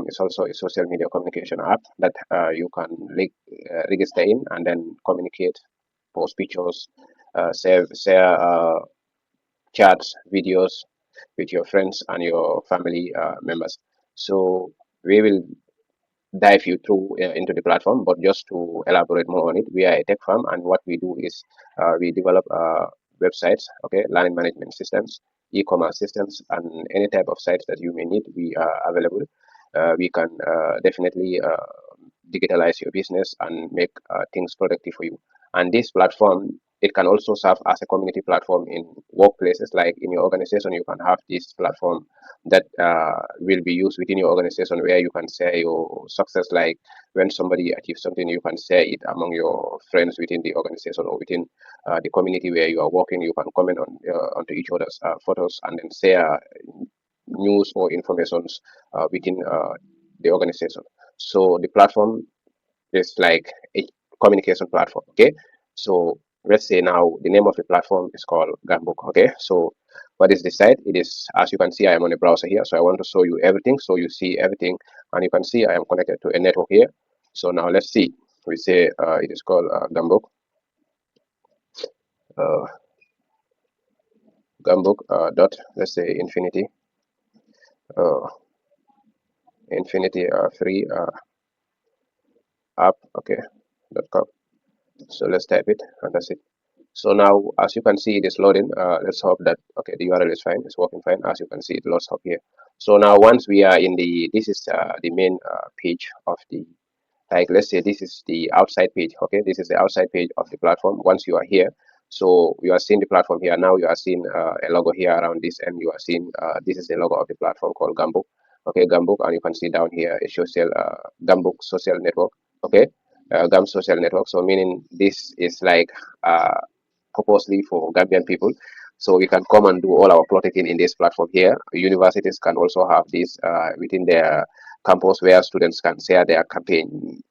is also a social media communication app that you can register in and then communicate, post pictures, share chats, videos with your friends and your family members. So we will dive you through into the platform, but just to elaborate more on it, we are a tech firm, and what we do is we develop websites, okay, learning management systems, e-commerce systems, and any type of sites that you may need. We are available. We can definitely digitalize your business and make things productive for you. And this platform, it can also serve as a community platform in workplaces, like in your organization. You can have this platform that will be used within your organization, where you can share your success. Like when somebody achieves something, you can share it among your friends within the organization or within the community where you are working. You can comment on onto each other's photos and then share news or informations within the organization. So the platform is like a communication platform. Okay, so let's say now the name of the platform is called Gumbook. Okay, so what is the site? It is, as you can see, I am on a browser here, so I want to show you everything, so you see everything, and you can see I am connected to a network here. So now let's see. We say it is called Gumbook. Uh, Gumbook dot, let's say uh, infinity free app. Okay, .com. So let's type it, and that's it. So now, as you can see, it is loading. Let's hope that, okay, the URL is fine. It's working fine. As you can see, it loads up here. So now, once we are in the, this is the main page of the, like, let's say this is the outside page. Okay, this is the outside page of the platform. Once you are here, so you are seeing the platform here. Now you are seeing a logo here around this, and you are seeing this is the logo of the platform called Gumbook. Okay, Gumbook, and you can see down here a social Gumbook social network. Okay, Gum social network. So meaning this is like purposely for Gambian people. So we can come and do all our plotting in this platform here. Universities can also have this within their campus, where students can share their campaign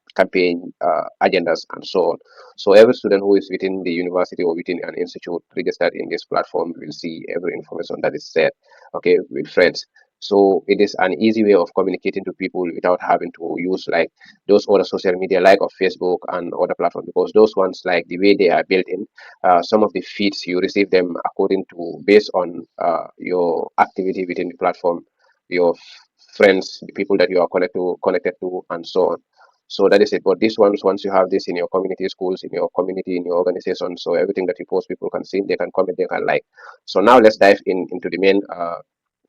agendas and so on. So every student who is within the university or within an institute registered in this platform will see every information that is said, okay, with friends. So it is an easy way of communicating to people without having to use like those other social media like of Facebook and other platforms, because those ones, like the way they are built in, some of the feeds you receive them according to, based on your activity within the platform, your friends, the people that you are connected to, and so on. So that is it. But this ones, once you have this in your community schools, in your community, in your organization, so everything that you post, people can see, they can comment, they can like. So now let's dive in into the main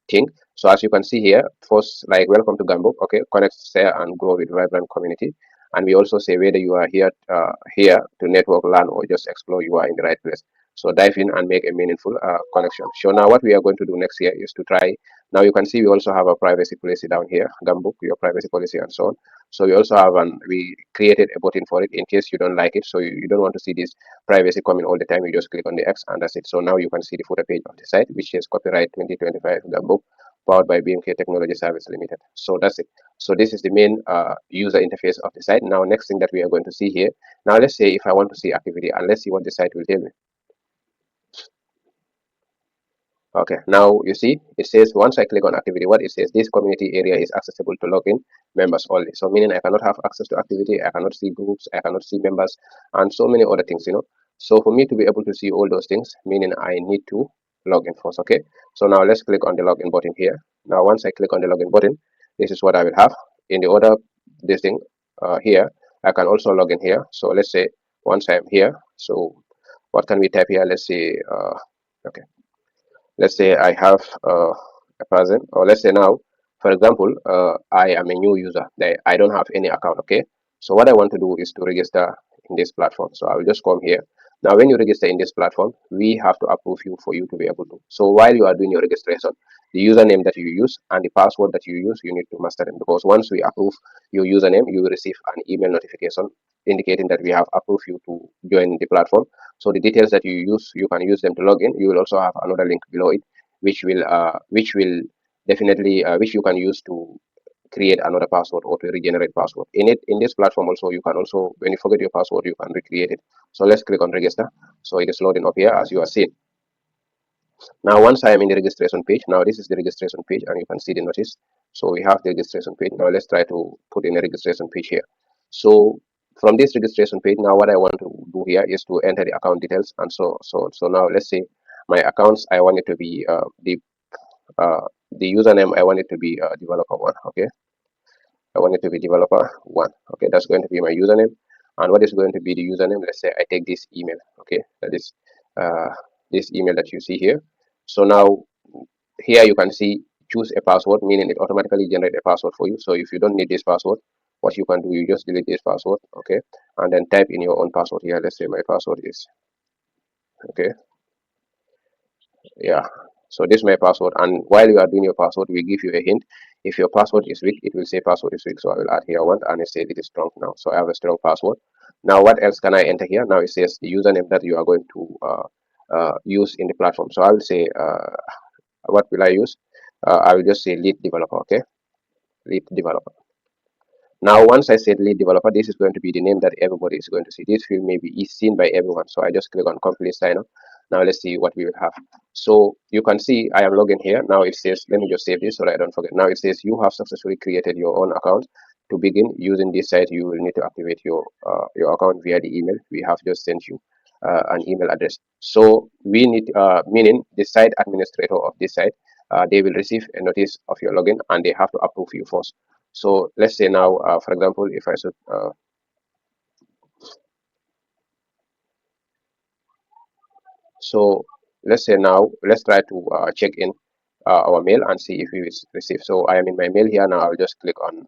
thing. So as you can see here, first, like, welcome to Gumbook. Okay, connect, share, and grow with vibrant community. And we also say whether you are here to network, learn, or just explore, you are in the right place. So dive in and make a meaningful connection. So now what we are going to do next here is to try. Now you can see we also have a privacy policy down here, Gumbook, your privacy policy and so on. So we also have we created a button for it in case you don't like it. So you don't want to see this privacy coming all the time. You just click on the X and that's it. So now you can see the footer page of the site, which is copyright 2025 Gumbook, powered by BMK Technology Service Limited. So that's it. So this is the main user interface of the site. Now, next thing that we are going to see here. Now, let's say if I want to see activity, and let's see what the site will tell me. Okay, now you see it says once I click on activity, what it says, this community area is accessible to login members only. So meaning I cannot have access to activity, I cannot see groups, I cannot see members, and so many other things, you know. So for me to be able to see all those things, meaning I need to log in first. Okay, so now let's click on the login button here. Now once I click on the login button, this is what I will have in the order. This thing here, I can also log in here. So let's say once I am here, so what can we type here? Let's say okay, let's say I have a person, or let's say now, for example, I am a new user. I don't have any account. Okay, so what I want to do is to register in this platform. So I will just come here. Now, when you register in this platform, we have to approve you for you to be able to. So while you are doing your registration, the username that you use and the password that you use, you need to master them, because once we approve your username, you will receive an email notification indicating that we have approved you to join the platform. So the details that you use, you can use them to log in. You will also have another link below it, which will definitely which you can use to create another password or to regenerate password. In this platform also, you can also, when you forget your password, you can recreate it. So let's click on register. So it is loading up here as you are seeing. Now, once I am in the registration page, now this is the registration page, and you can see the notice. So we have the registration page. Now let's try to put in a registration page here. So from this registration page, now what I want to do here is to enter the account details, and so now let's say my accounts, I want it to be the username, I want it to be developer one. Okay, I want it to be developer one. Okay, that's going to be my username. And what is going to be the username? Let's say I take this email. Okay, that is uh, this email that you see here. So now here you can see choose a password, meaning it automatically generate a password for you. So if you don't need this password, what you can do, you just delete this password. Okay, and then type in your own password here. Let's say my password is, okay, yeah, so this is my password, and while you are doing your password, we give you a hint. If your password is weak, it will say password is weak. So I will add here one, and it says it is strong now. So I have a strong password. Now what else can I enter here? Now it says the username that you are going to use in the platform. So I will say what will I use? I will just say lead developer. Okay, lead developer. Now, once I said lead developer, this is going to be the name that everybody is going to see. This field may be seen by everyone. So I just click on complete sign up. Now let's see what we will have. So you can see I am logged in here. Now it says, let me just save this so that I don't forget. Now it says you have successfully created your own account. To begin using this site, you will need to activate your account via the email. We have just sent you an email address. So we need, meaning the site administrator of this site, they will receive a notice of your login and they have to approve you first. So let's say now, for example, if I should, so let's say now, let's try to check in our mail and see if we receive. So I am in my mail here now. I'll just click on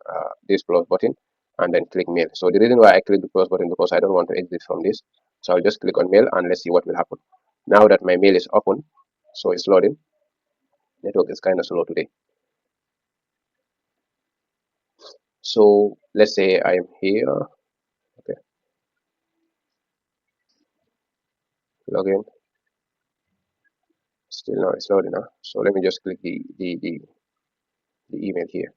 this plus button and then click mail. So the reason why I click the plus button because I don't want to exit from this. So I'll just click on mail and let's see what will happen. Now that my mail is open, so it's loading. Network is kind of slow today. So let's say I am here. Okay, login. Still now it's loading now. So let me just click the email here.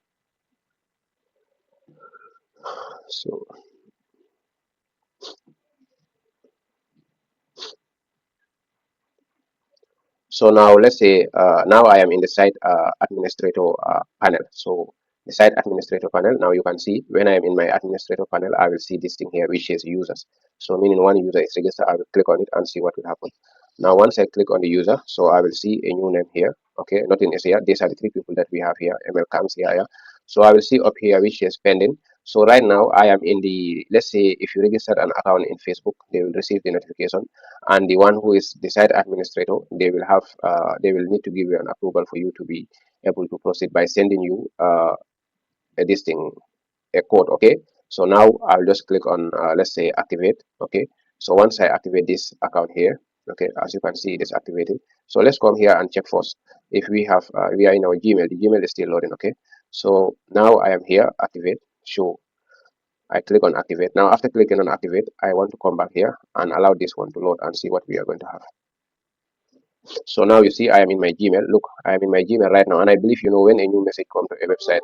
So now let's say now I am in the site administrator panel. So the site administrator panel, now you can see when I am in my administrator panel, I will see this thing here which is users. So meaning one user is registered, I will click on it and see what will happen. Now once I click on the user, so I will see a new name here. Okay, nothing is here. These are the three people that we have here. ML comes here. Yeah. So I will see up here which is pending. So right now I am in the, let's say if you registered an account in Facebook, they will receive the notification, and the one who is the site administrator, they will have they will need to give you an approval for you to be able to proceed by sending you this thing, a code. Okay, so now I'll just click on let's say activate. Okay, so once I activate this account here, okay, as you can see it is activated. So let's come here and check first if we have we are in our Gmail. The Gmail is still loading. Okay, so now I am here, activate, show. I click on activate. Now after clicking on activate, I want to come back here and allow this one to load and see what we are going to have. So now you see I am in my Gmail. Look, I am in my Gmail right now, and I believe you know when a new message comes to a website,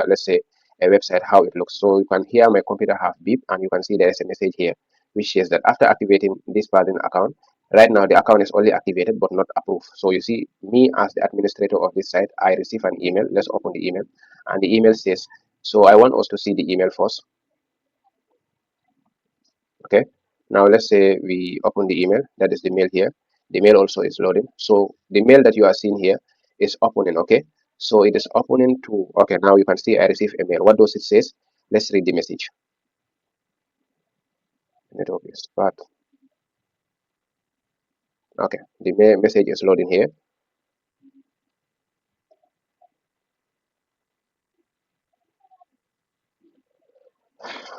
let's say a website, how it looks. So you can hear my computer have beep, and you can see there is a message here which says that after activating this Paladin account, right now the account is only activated but not approved. So you see me as the administrator of this site, I receive an email. Let's open the email, and the email says, so I want us to see the email first. Okay, now let's say we open the email. That is the mail here. The mail also is loading. So the mail that you are seeing here is opening. Okay, so it is opening to, okay, now you can see I receive a mail. What does it says? Let's read the message. Network is bad. Okay, the message is loading here.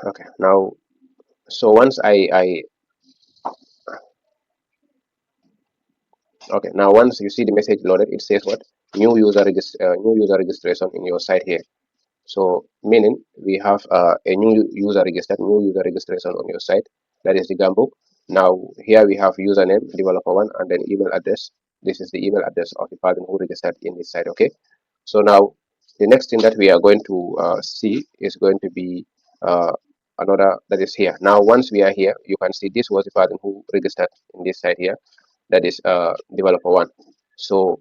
Okay, now so once I okay, now once you see the message loaded, it says what? New user registration in your site here. So meaning we have a new user registered, new user registration on your site. That is the Gumbook. Now here we have username developer one and then email address. This is the email address of the person who registered in this site. Okay. So now the next thing that we are going to see is going to be another that is here. Now once we are here, you can see this was the person who registered in this site here. That is developer one. So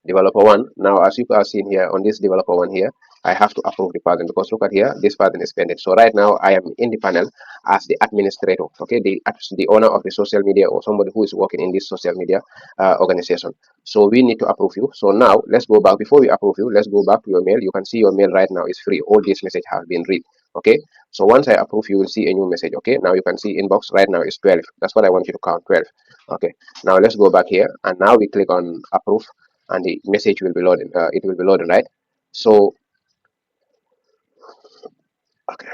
developer one. Now as you are seeing here on this developer one here, I have to approve the pattern, because look at here, this pattern is pending. So right now I am in the panel as the administrator, okay, the owner of the social media, or somebody who is working in this social media organization. So we need to approve you. So now let's go back. Before we approve you, let's go back to your mail. You can see your mail right now is free. All this message has been read. Okay, so once I approve, you will see a new message. Okay, now you can see inbox right now is 12. That's what I want you to count, 12. Okay, now let's go back here, and now we click on approve, and the message will be loaded. It will be loaded, right? So okay,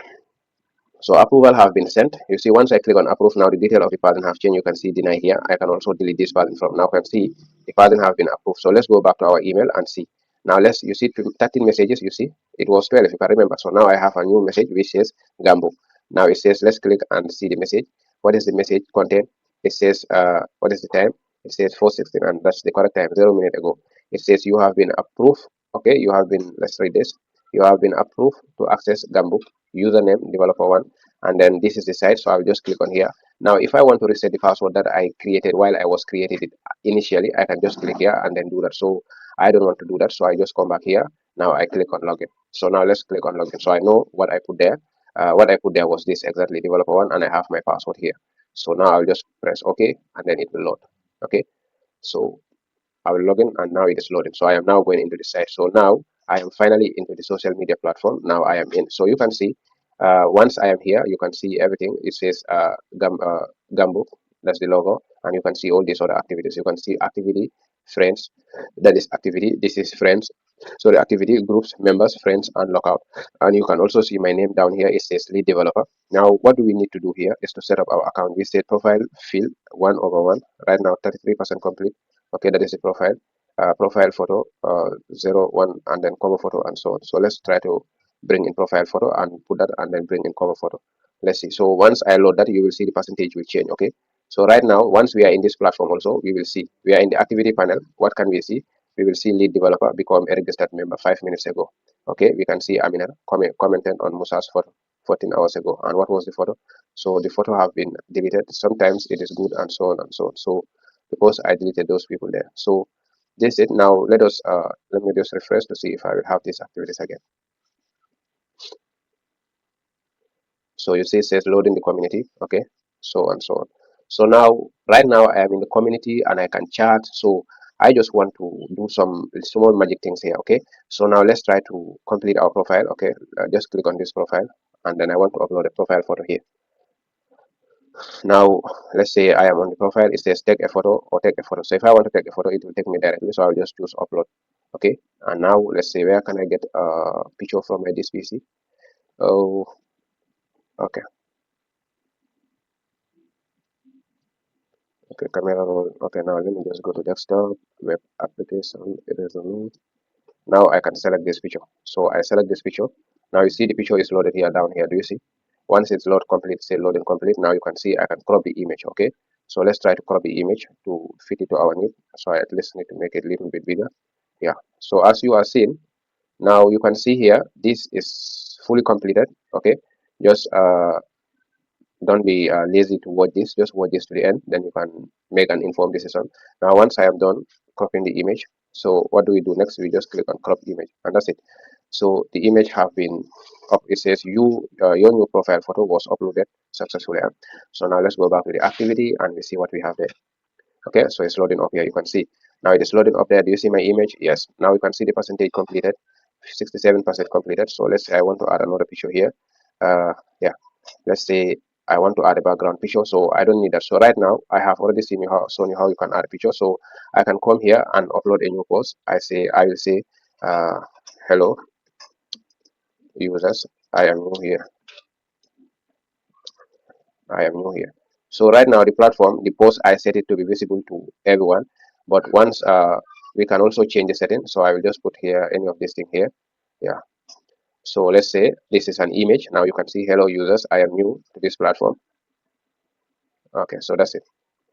so approval have been sent. You see, once I click on approve, now the detail of the pattern have changed. You can see deny here. I can also delete this pattern from now. You can see the pattern have been approved. So let's go back to our email and see. Now let's, you see 13 messages. You see it was 12 if you can remember. So now I have a new message which says Gambo. Now it says, let's click and see the message. What is the message content? It says what is the time? It says 4:16, and that's the correct time, 0 minutes ago. It says you have been approved. Okay, you have been, let's read this. You have been approved to access Gambo. Username developer one, and then this is the site. So I'll just click on here. Now if I want to reset the password that I created while I was creating it initially, I can just click here and then do that. So I don't want to do that, so I just come back here. Now I click on login. So now let's click on login. So I know what I put there. What I put there was this exactly, developer one, and I have my password here. So now I'll just press OK, and then it will load. Okay, so I will log in, and now it is loading. So I am now going into the site. So now I am finally into the social media platform. Now I am in. So you can see, once I am here, you can see everything. It says Gambo, that's the logo, and you can see all these other activities. You can see activity, friends, that is activity. This is friends. So the activity, groups, members, friends, and lockout. And you can also see my name down here. It says lead developer. Now what do we need to do here is to set up our account. We said profile field 1/1. Right now 33% complete. Okay, that is the profile. Profile photo 0 1, and then cover photo, and so on. So let's try to bring in profile photo and put that, and then bring in cover photo. Let's see. So once I load that, you will see the percentage will change. Okay, so right now, once we are in this platform also, we will see we are in the activity panel. What can we see? We will see lead developer become a registered member 5 minutes ago. Okay, we can see Amina commented on Musa's photo 14 hours ago. And what was the photo? So the photo have been deleted. Sometimes it is good, and so on and so on. So because I deleted those people there. So this is it. Now let me just refresh to see if I will have these activities again. So you see it says loading the community. Okay, so and so on. So now right now I am in the community and I can chat. So I just want to do some small magic things here. Okay, so now let's try to complete our profile. Okay, just click on this profile, and then I want to upload a profile photo here. Now let's say I am on the profile. It says take a photo or take a photo. So if I want to take a photo, it will take me directly. So I'll just choose upload. Okay, and now let's say where can I get a picture from my this PC? Oh, okay, okay, camera roll. Okay, now let me just go to desktop, web application. It is on me. Now I can select this picture. So I select this picture. Now you see the picture is loaded here down here. Do you see? Once it's load complete, say loading complete. Now you can see I can crop the image. Okay, so let's try to crop the image to fit it to our need. So I at least need to make it a little bit bigger. Yeah, so as you are seeing, now you can see here this is fully completed. Okay, just don't be lazy to watch this. Just watch this to the end, then you can make an informed decision. Now once I am done cropping the image, so what do we do next? We just click on crop image, and that's it. So the image have been up. It says your new profile photo was uploaded successfully. So now let's go back to the activity and we see what we have there. Okay, so it's loading up here. You can see now it is loading up there. Do you see my image? Yes. Now you can see the percentage completed, 67% completed. So let's say I want to add another picture here. Yeah, let's say I want to add a background picture, so I don't need that. So right now I have already shown you how you can add a picture. So I can come here and upload a new post. I will say uh, hello users, I am new here. I am new here. So right now the platform, the post, I set it to be visible to everyone. But once we can also change the setting. So I will just put here any of this thing here. Yeah. So let's say this is an image. Now you can see hello users, I am new to this platform. Okay, so that's it.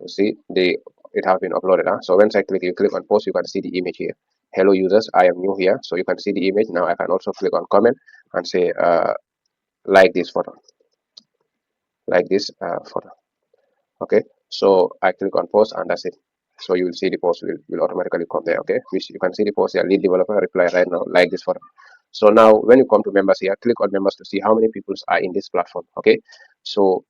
You see it have been uploaded. So once you click on post, you can see the image here. Hello users, I am new here. So you can see the image. Now I can also click on comment and say like this photo, like this photo. Okay, so I click on post and that's it. So you will see the post will automatically come there. Okay, which you can see the post here, lead developer reply right now, like this photo. So now when you come to members here, click on members to see how many people are in this platform. Okay, so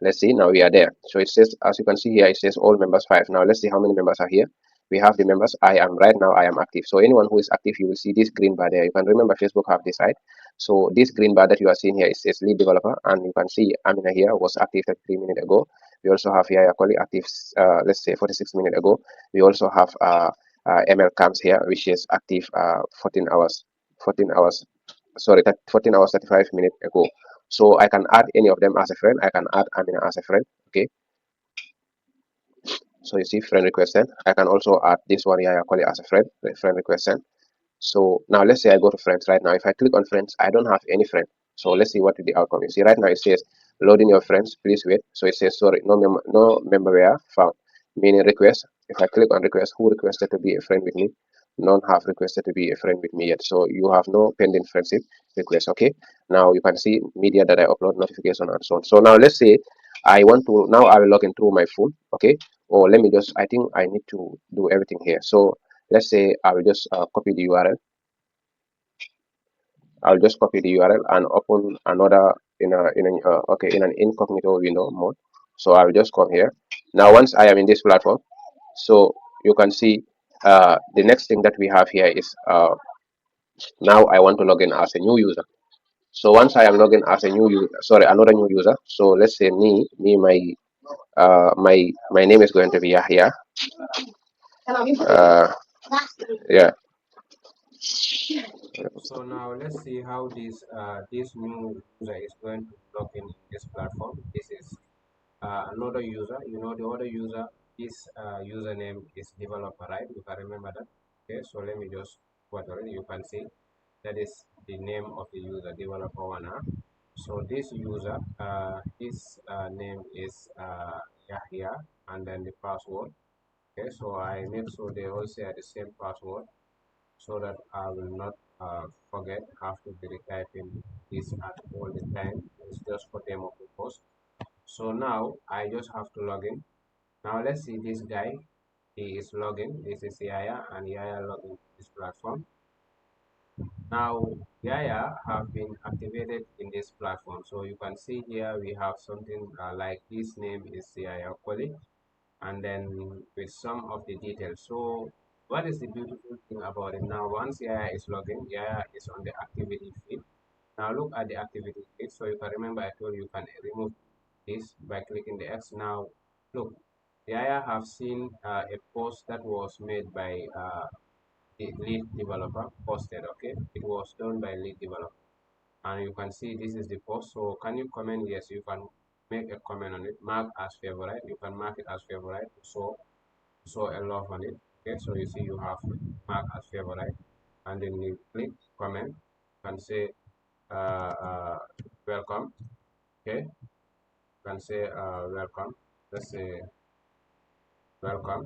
let's see, now we are there. So it says, as you can see here, it says all members 5. Now let's see how many members are here. We have the members. I am right now, I am active. So anyone who is active, you will see this green bar there. You can remember Facebook have this, right? So this green bar that you are seeing here, it says lead developer, and you can see Amina here was active 33 minutes ago. We also have here Yakoli active, let's say 46 minutes ago. We also have ML Camps here, which is active 14 hours, 14 hours, sorry, 14 hours 35 minutes ago. So I can add any of them as a friend. I can add Amina as a friend. Okay, so you see friend request sent. I can also add this one here, I call it as a friend request sent. So now let's say I go to friends right now. If I click on friends, I don't have any friend. So let's see what the outcome is. See right now it says loading your friends, please wait. So it says sorry, no member were found, meaning request. If I click on request, who requested to be a friend with me? None have requested to be a friend with me yet. So you have no pending friendship request. Okay, now you can see media that I upload, notification, and so on. So now let's say I want to, now I will log in through my phone. Okay, or let me just, I think I need to do everything here. So let's say I will just copy the URL. I'll just copy the URL and open another in an incognito window mode. So I will just come here. Now once I am in this platform, so you can see the next thing that we have here is now I want to log in as a new user. So once I am logging as a new user, sorry, another new user. So let's say my name is going to be Yahya. Uh, yeah. So now let's see how this new user is going to log in this platform. This is another user. You know the other user. This username is developer, right? You can remember that. Okay, so let me just whatever you can see that is the name of the user, developer one. Huh? So this user, his name is Yahya, and then the password. Okay, so I make sure they all share the same password so that I will not forget, have to be retyping this at all the time. It's just for demo purpose. So now I just have to log in. Now let's see this guy. He is logging. This is Yaya, and Yaya logging to this platform. Now Yaya have been activated in this platform. So you can see here we have something like his name is Yaya Koli, and then with some of the details. So what is the beautiful thing about it now? Once Yaya is logging, Yaya is on the activity feed. Now look at the activity feed. So you can remember I told you you can remove this by clicking the X. Now look, Yaya have seen a post that was made by the lead developer posted. Okay, it was done by lead developer, and you can see this is the post. So can you comment? Yes, you can make a comment on it, mark as favorite. You can mark it as favorite, so a love on it. Okay, so you see you have mark as favorite, and then you click comment. You can say welcome. Okay, you can say welcome. Let's say welcome.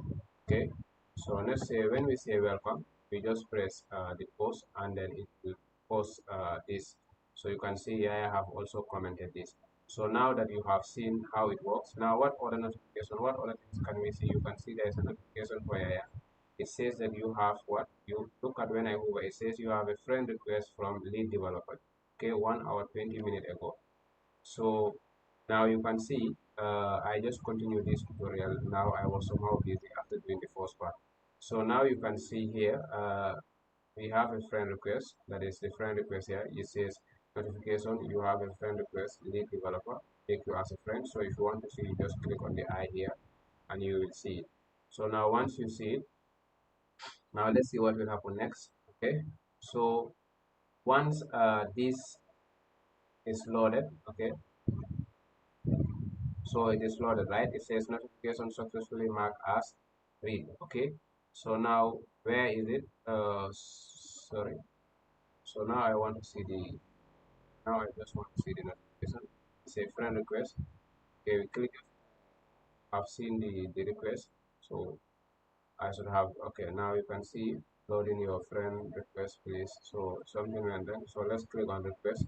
Okay, so let's say when we say welcome, we just press the post, and then it will post this. So you can see here I have also commented this. So now that you have seen how it works, now what other notification, what other things can we see? You can see there is a notification for Yaya. It says that you have what? You look at when I hover, it says you have a friend request from lead developer. Okay, 1 hour 20 minutes ago. So now you can see I just continue this tutorial. Now I was somehow busy after doing the first part. So now you can see here we have a friend request. That is the friend request here. It says notification, you have a friend request, lead developer, take you as a friend. So if you want to see it, just click on the eye here and you will see it. So now once you see it, now let's see what will happen next. Okay, so once this is loaded, okay, so it is loaded, right? It says notification successfully marked as read. Okay, so now where is it? Sorry, so now I want to see the, now I just want to see the notification. Say friend request. Okay, we click. I've seen the request, so I should have, okay, now you can see loading your friend request, please. So something like that. So let's click on request.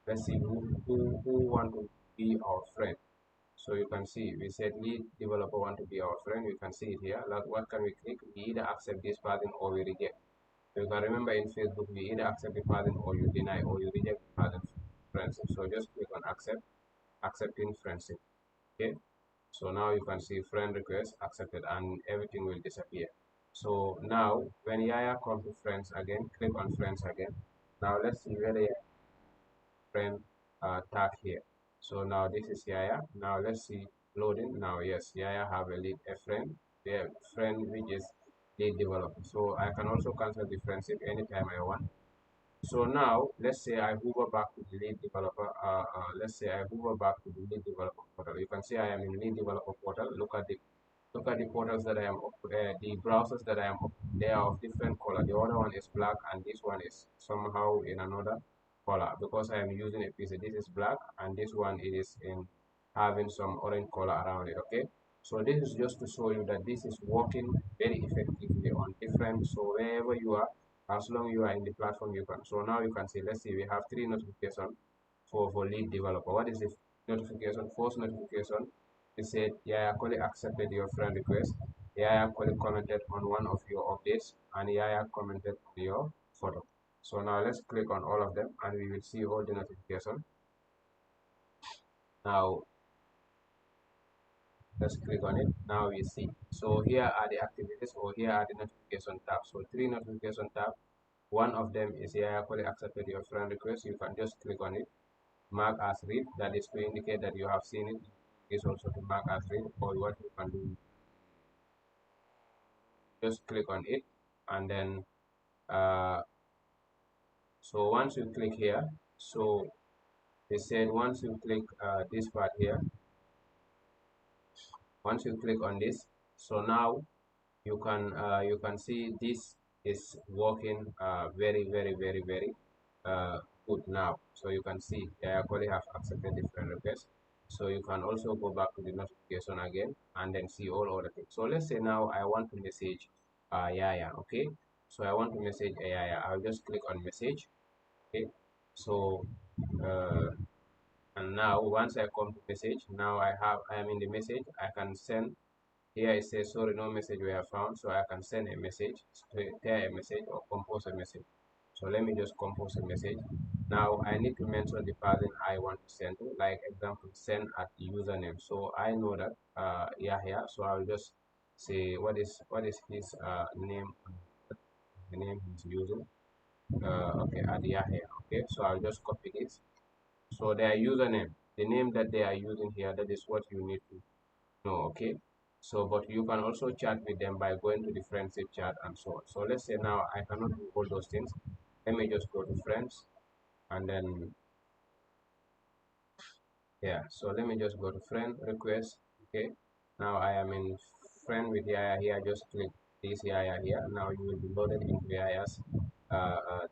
Let's see who want to be our friend. So you can see we said lead developer want to be our friend. You can see it here. Like what can we click? We either accept this pattern or we reject. So you can remember in Facebook we either accept the pattern or you deny or you reject the pattern friendship. So just click on accept, accepting friendship. Okay. So now you can see friend request accepted and everything will disappear. So now when Yaya comes to friends again, click on friends again. Now let's see whether Yaya friend tag here. So now this is Yaya. Now let's see loading. Now yes, Yaya have a lead a friend, their friend which is lead developer. So I can also cancel the friendship anytime I want. So now let's say I hover back to the lead developer. Let's say I hover back to the lead developer portal. You can see I am in lead developer portal. Look at the portals that I am the browsers that I am they are of different color. The other one is black and this one is somehow in another color because I am using a PC. This is black and this one it is in having some orange color around it. Okay, so this is just to show you that this is working very effectively on different. So wherever you are, as long you are in the platform, you can. So now you can see. Let's see, we have three notifications for lead developer. What is the notification? First notification, it said, yeah, Koli accepted your friend request. Yaya Koli commented on one of your updates, and Yaya commented on your photo. So now let's click on all of them, and we will see all the notification. Now let's click on it. Now we see. So here are the activities, or here are the notification tabs. So three notification tabs. One of them is Yaya Koli accepted your friend request. You can just click on it. Mark as read, that is to indicate that you have seen it. Is also to mark as read, or what you can do, just click on it, and then uh, so once you click here, so they said once you click this part here, once you click on this, so now you can see this is working very good now. So you can see I actually have accepted the friend request. So you can also go back to the notification again and then see all other things. So let's say now I want to message Yaya. Okay, so I want to message Yaya. I'll just click on message. Okay, so uh, and now once I come to message, now I am in the message. I can send. Here it says sorry, no message we have found, so I can send a message, share a message, or compose a message. So let me just compose a message. Now I need to mention the person I want to send to, like example, send at username. So I know that Yahya, so I'll just say what is his name, the name he's using. Okay, at Yahya. Okay, so I'll just copy this. So their username, the name that they are using here, that is what you need to know. Okay, so but you can also chat with them by going to the friendship chat and so on. So let's say now I cannot do all those things. Let me just go to friends and then yeah, so let me just go to friend request. Okay, now I am in friend with Yaya here. Just click this Yaya here. Now you will be loaded into Yaya's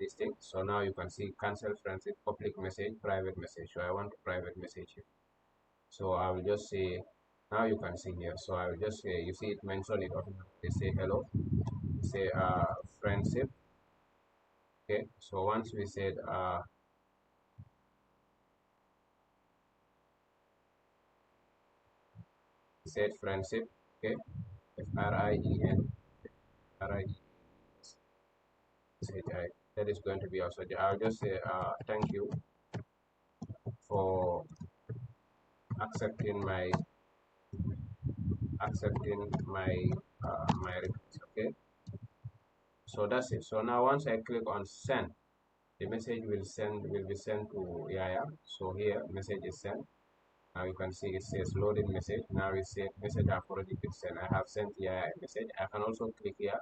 this thing. So now you can see cancel friendship, public message, private message. So I want to private message here. So I will just say, now you can see here. So I will just say, you see it mentioned it automatically. Say hello, say friendship. Okay, so once we said friendship. Okay, FRIEN that is going to be also. I'll just say thank you for accepting my my request. Okay, so that's it. So now once I click on send, the message will be sent to Yaya. So here message is sent. Now you can see it says loading message. Now it says message have already been sent. I have sent Yaya a message. I can also click here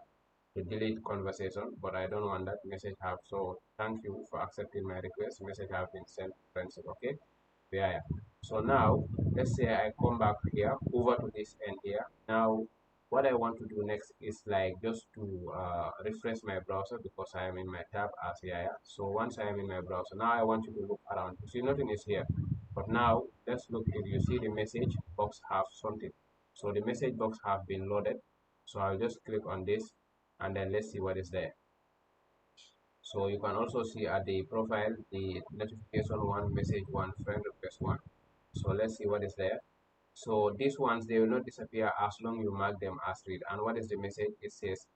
to delete conversation, but I don't want that message have. So thank you for accepting my request. Message have been sent, friends. Okay, yeah. So now let's say I come back here over to this end here. Now what I want to do next is like just to refresh my browser because I am in my tab as yeah. So once I am in my browser, now I want you to look around. You see nothing is here, but now let's look. If you see the message box have something, so the message box have been loaded. So I'll just click on this and then let's see what is there. So you can also see at the profile the notification one, message one, friend request one. So let's see what is there. So these ones, they will not disappear as long you mark them as read. And what is the message? It says,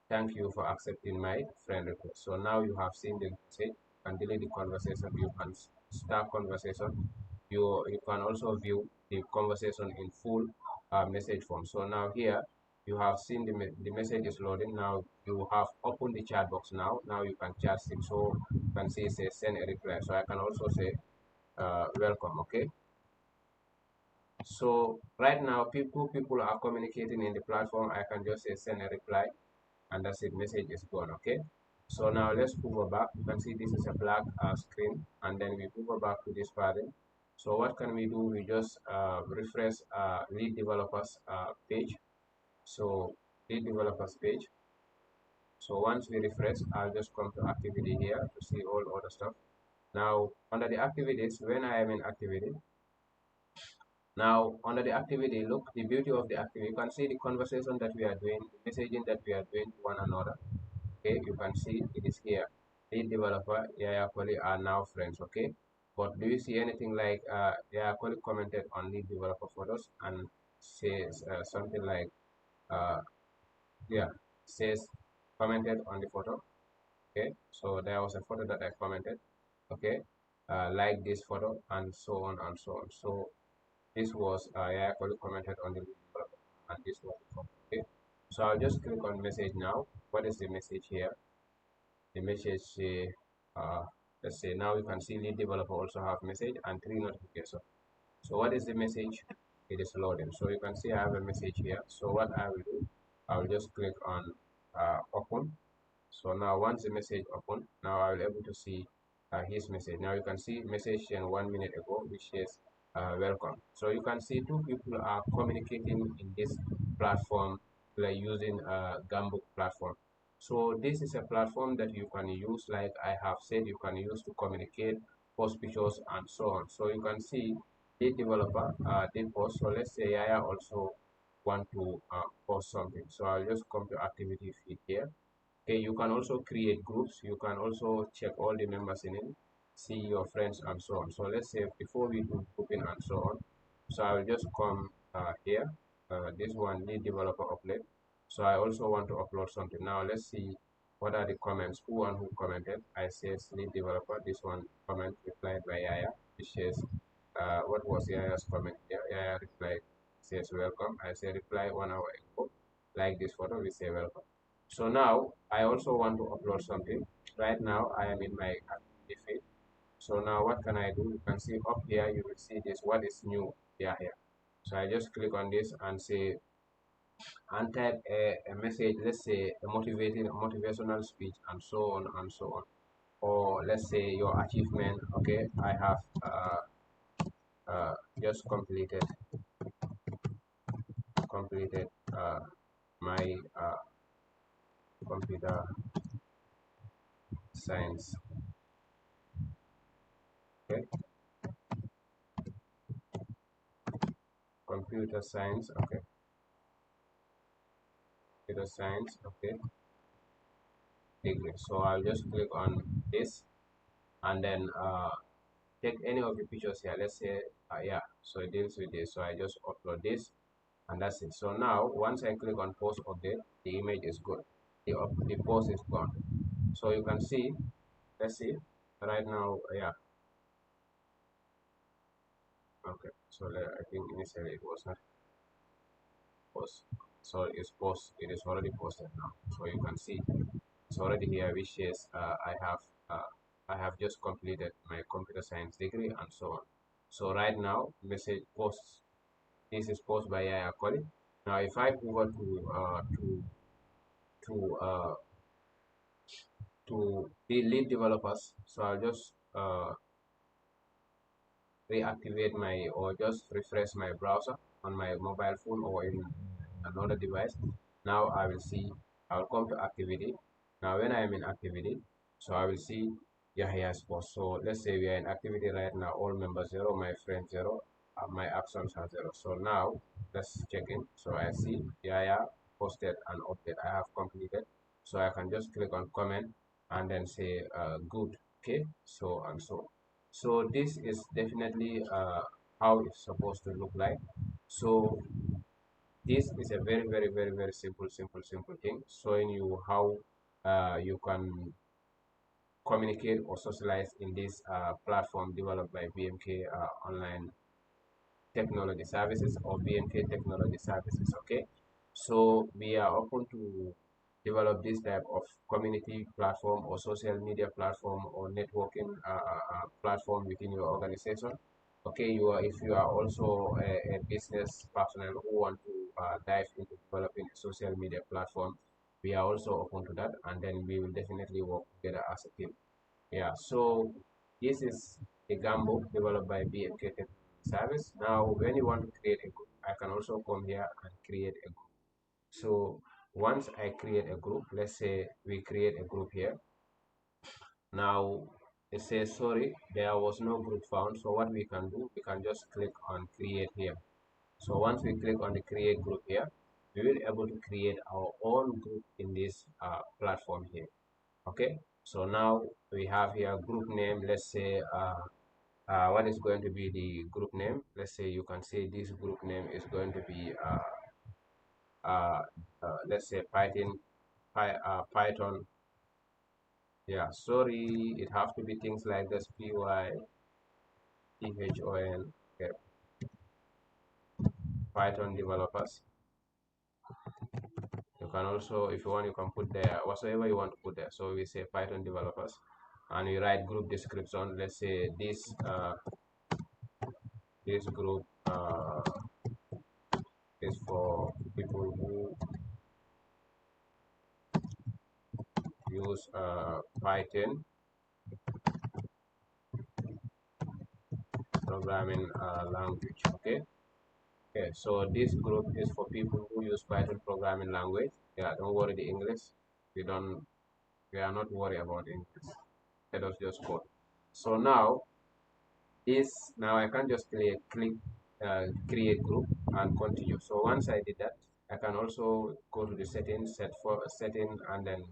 thank you for accepting my friend request. So now you have seen the message. You can delete the conversation. You can start conversation. You can also view the conversation in full message form. So now here you have seen the message is loading. Now you have opened the chat box. Now you can chat it. So you can see it says send a reply. So I can also say welcome. Okay. So right now, people are communicating in the platform. I can just say send a reply, and that's it. Message is gone. Okay. So now let's move back. You can see this is a black screen, and then we move back to this pattern. So what can we do? We just refresh lead developers page. So lead developers page. So once we refresh, I'll just come to activity here to see all other stuff. Now under the activities, when I am in activity, now, under the activity, look, the beauty of the activity, you can see the conversation that we are doing, the messaging that we are doing to one another. Okay, you can see it is here. Lead developer, Yaya Koli are now friends. Okay, but do you see anything like Yaya Koli commented on lead developer photos and says something like, uh, yeah, says commented on the photo? Okay, so there was a photo that I commented. Okay, like this photo and so on and so on. So this was yeah, I actually commented on the link developer, and this was the form. Okay, so I'll just click on message now. What is the message here? The message say, let's say now you can see lead developer also have message and three notifications. So what is the message? It is loading. So you can see I have a message here. So what I will do, I will just click on open. So now once the message open, now I will able to see his message. Now you can see message sent 1 minute ago, which says welcome. So you can see two people are communicating in this platform like using Gambuk platform. So this is a platform that you can use, like I have said, you can use to communicate, post pictures and so on. So you can see the developer did post. So let's say I also want to post something. So I'll just come to activity feed here. Okay, you can also create groups. You can also check all the members in it, see your friends and so on. So let's say before we do grouping and so on, so I will just come here. This one lead developer upload. So I also want to upload something. Now let's see what are the comments. Who commented? I says lead developer. This one comment replied by Yaya, which says what was Yaya's comment here? Yaya replied says welcome. I say reply 1 hour ago. Like this photo, we say welcome. So now I also want to upload something. Right now I am in my activity feed. So now what can I do? You can see up here, you will see this, what is new here. So I just click on this and say, and type a message, let's say a motivational speech and so on and so on. Or let's say your achievement, okay, I have just completed my computer science, okay, computer science, okay, computer science, okay, degree. So I'll just click on this and then take any of the pictures here. Let's say yeah, so it deals with this. So I just upload this and that's it. So now once I click on post update, the image is good. The post is gone. So you can see, let's see right now, yeah, okay. So I think initially it was not post. So it's post, it is already posted now. So you can see it's already here, which says uh, I have just completed my computer science degree and so on. So right now, message posts. This is post by Yaya Koli. Now, if I go to to the lead developers, so I'll just reactivate my or just refresh my browser on my mobile phone or in another device. Now I will see, I'll come to activity. Now when I am in activity, so I will see Yahaya's post. So let's say we are in activity right now, all members zero, my friend zero, my actions are zero. So now let's check in. So I see Yahya posted an update I have completed. So I can just click on comment and then say good, okay, so and so. So this is definitely how it's supposed to look like. So this is a very, very, very, very simple thing, showing you how you can communicate or socialize in this platform developed by BMK Online Technology Services or BMK Technology Services. Okay, so we are open to develop this type of community platform or social media platform or networking platform within your organization. Okay, if you are also a business personnel who want to dive into developing a social media platform, we are also open to that, and then we will definitely work together as a team. Yeah, so this is a Gambo developed by BMK Service. Now, when you want to create a group, I can also come here and create a group. So once I create a group, let's say we create a group here. Now it says sorry, there was no group found. So what we can do, we can just click on create here. So once we click on the create group here, we will be able to create our own group in this platform here. Okay, so now we have here group name. Let's say what is going to be the group name. Let's say you can say this group name is going to be uh, let's say Python. Yeah, sorry, it have to be things like this: Python. Okay, Python developers. You can also, if you want, you can put there whatsoever you want to put there. So we say Python developers, and we write group description. Let's say this group is for people who use Python programming language. Okay. Okay. So this group is for people who use Python programming language. Yeah. Don't worry the English. We don't. We are not worried about English. Let us just code. So now I can just click create group and continue. So once I did that, I can also go to the settings, set for setting, and then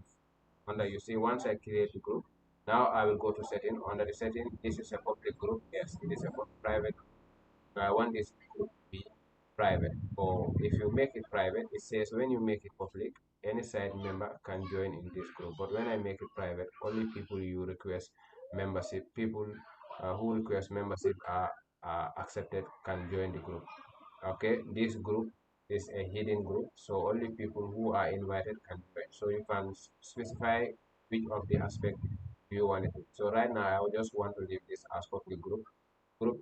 under you see once I create the group, now I will go to setting. Under the setting, this is a public group. Yes, it is a private. I want this group to be private. Or if you make it private, it says when you make it public, any site member can join in this group. But when I make it private, only people you request membership, people who request membership are accepted can join the group. Okay, this group is a hidden group, so only people who are invited can join. So you can specify which of the aspect you want it. So right now I just want to leave this as public group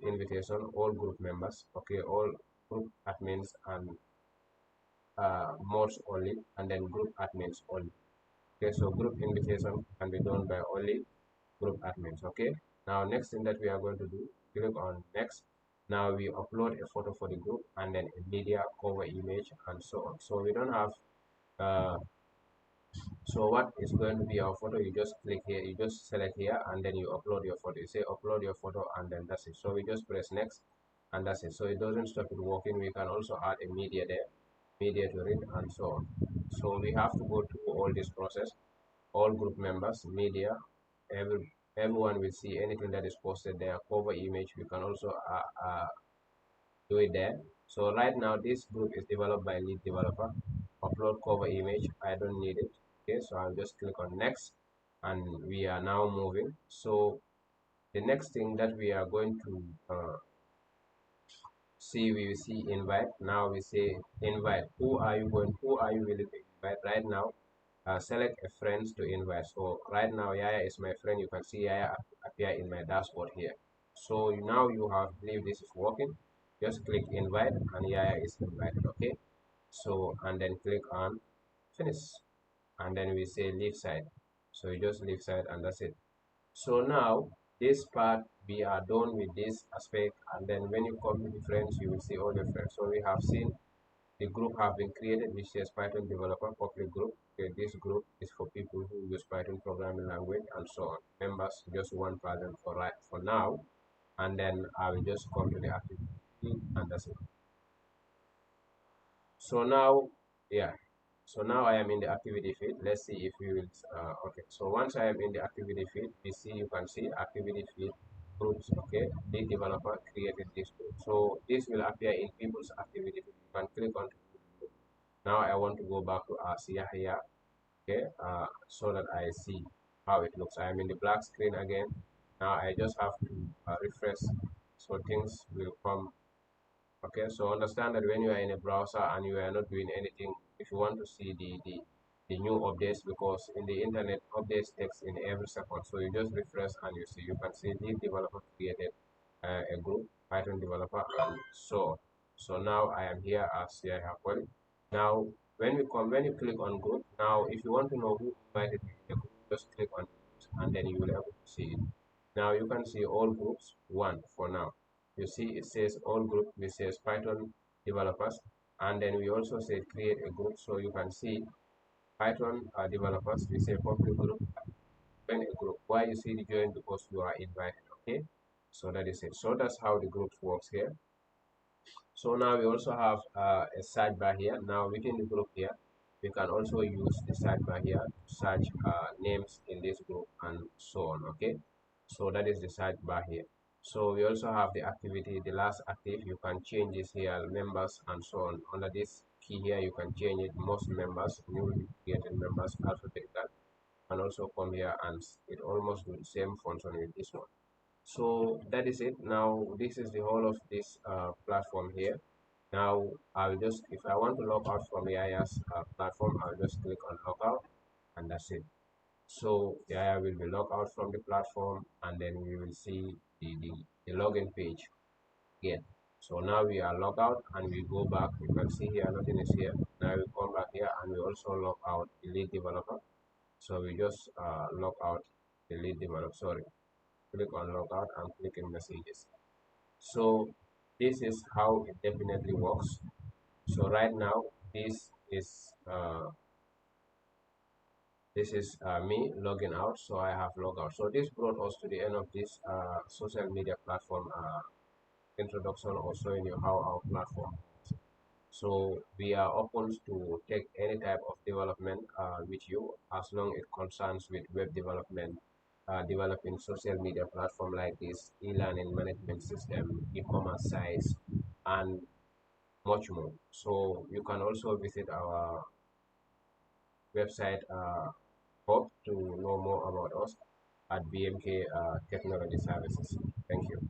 invitation, all group members. Okay, all group admins and mods only, and then group admins only. Okay, so group invitation can be done by only group admins. Okay, now next thing that we are going to do, click on next. Now we upload a photo for the group and then a media cover image and so on. So we don't have uh, so what is going to be our photo? You just click here, you just select here, and then you upload your photo. You say upload your photo, and then that's it. So we just press next, and that's it. So it doesn't stop it working. We can also add a media there, media to read, and so on. So we have to go through all this process. All group members, media, everyone will see anything that is posted there. Cover image, we can also do it there. So right now this group is developed by lead developer. Upload cover image, I don't need it. Okay, so I'll just click on next, and we are now moving. So the next thing that we are going to see, we will see invite. Now we say invite. Who are you willing to invite right now? Select a friend to invite. So right now Yaya is my friend. You can see Yaya appear in my dashboard here. So now you have believe this is working. Just click invite and Yaya is invited. Okay, so and then click on finish, and then we say leave site. So you just leave site and that's it. So now this part we are done with this aspect, and then when you come to the friends, you will see all the friends. So we have seen the group have been created, which says Python developer public group. Okay, this group is for people who use Python programming language and so on. Members just one person for now, and then I will just come to the activity and that's it. So now, yeah. So now I am in the activity feed. Let's see if we will. Okay. So once I am in the activity feed, we see you can see activity feed groups. Okay, the developer created this group, so this will appear in people's activity. You can click on now. I want to go back to ASIA here. Okay, so that I see how it looks. I am in the black screen again. Now I just have to refresh, so things will come. Okay, so understand that when you are in a browser and you are not doing anything, if you want to see the new updates, because in the internet updates takes in every second, so you just refresh and you see, you can see the developer created a group, Python developer, and so on. So now I am here as CI Hapoel. Now when you click on group, now if you want to know who invited you in the group, just click on it and then you will be able to see it. Now you can see all groups one for now. You see it says all group, this says Python developers, and then we also say create a group, so you can see Python developers, we say public group, join a group. Why you see the join? Because you are invited. Okay, so that is it. So that's how the groups works here. So now we also have a sidebar here. Now within the group here, we can also use the sidebar here to search names in this group and so on. Okay, so that is the sidebar here. So we also have the activity, the last active. You can change this here, members and so on. Under this key here, you can change it. Most members, newly created members, alphabetical, and also come here and it almost do the same function with this one. So that is it. Now this is the whole of this platform here. Now I'll just, if I want to log out from the IIS platform, I'll just click on logout and that's it. So the AI will be logged out from the platform and then we will see the login page again. So now we are logged out and we go back. You can see here nothing is here. Now we come back here and we also log out the lead developer. So we just log out the lead developer. Sorry, click on logout and click in messages. So this is how it definitely works. So right now this is me logging out, so I have logged out. So this brought us to the end of this social media platform introduction, or showing you how our platform works. So we are open to take any type of development with you, as long it concerns with web development, developing social media platform like this, e-learning management system, e-commerce sites, and much more. So you can also visit our website hub to know more about us at BMK Technology Services. Thank you.